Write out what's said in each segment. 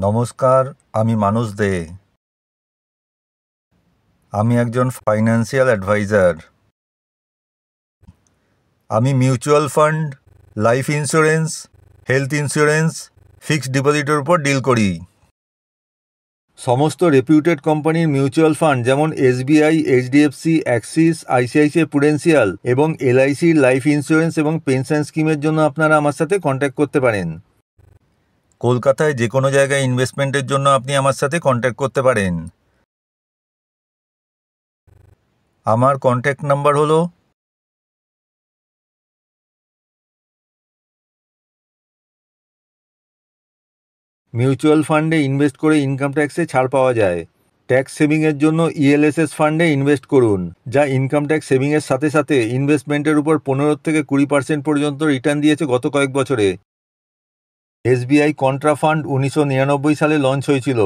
নমস্কার, আমি মানস দে। আমি একজন ফাইন্যান্সিয়াল অ্যাডভাইজার। আমি mutual fund, life insurance, health insurance, fixed ডিপোজিটের উপর ডিল করি। সমস্ত রেপিউটেড কোম্পানির মিউচুয়াল ফান্ড যেমন SBI, HDFC, Axis, ICICI Prudential এবং এলআইসির লাইফ ইন্স্যুরেন্স এবং পেনশন স্কিমের জন্য আপনারা আমার সাথে কন্ট্যাক্ট করতে পারেন। কলকাতায় যে কোনো জায়গায় ইনভেস্টমেন্টের জন্য আপনি আমার সাথে কন্ট্যাক্ট করতে পারেন। আমার কন্ট্যাক্ট নাম্বার হলো মিউচুয়াল ফান্ডে ইনভেস্ট করে ইনকাম ট্যাক্সে ছাড় পাওয়া যায়। ট্যাক্স সেভিংয়ের জন্য ইএলএসএস ফান্ডে ইনভেস্ট করুন, যা ইনকাম ট্যাক্স সেভিংয়ের সাথে সাথে ইনভেস্টমেন্টের উপর 15 থেকে 20% পর্যন্ত রিটার্ন দিয়েছে গত কয়েক বছরে। এসবিআই কন্ট্রা ফান্ড 1999 সালে লঞ্চ হয়েছিল,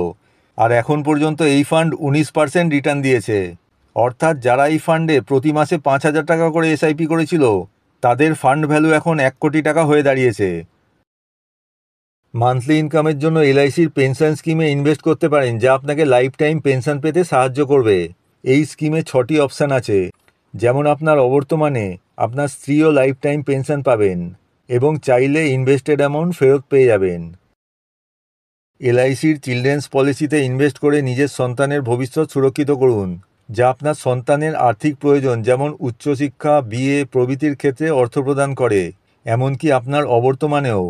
আর এখন পর্যন্ত এই ফান্ড 19% রিটার্ন দিয়েছে। অর্থাৎ যারা এই ফান্ডে প্রতি মাসে 5,000 টাকা করে এসআইপি করেছিল, তাদের ফান্ড ভ্যালু এখন 1 কোটি টাকা হয়ে দাঁড়িয়েছে। মান্থলি ইনকামের জন্য এলআইসির পেনশন স্কিমে ইনভেস্ট করতে পারেন, যা আপনাকে লাইফ টাইম পেনশন পেতে সাহায্য করবে। এই স্কিমে 6টি অপশান আছে, যেমন আপনার অবর্তমানে আপনার স্ত্রীও লাইফ টাইম পেনশন পাবেন এবং চাইলে ইনভেস্টেড অ্যামাউন্ট ফেরত পেয়ে যাবেন। এলআইসির চিলড্রেন্স পলিসিতে ইনভেস্ট করে নিজের সন্তানের ভবিষ্যৎ সুরক্ষিত করুন, যা আপনার সন্তানের আর্থিক প্রয়োজন যেমন উচ্চশিক্ষা, বিয়ে প্রভৃতির ক্ষেত্রে অর্থ প্রদান করে, এমনকি আপনার অবর্তমানেও।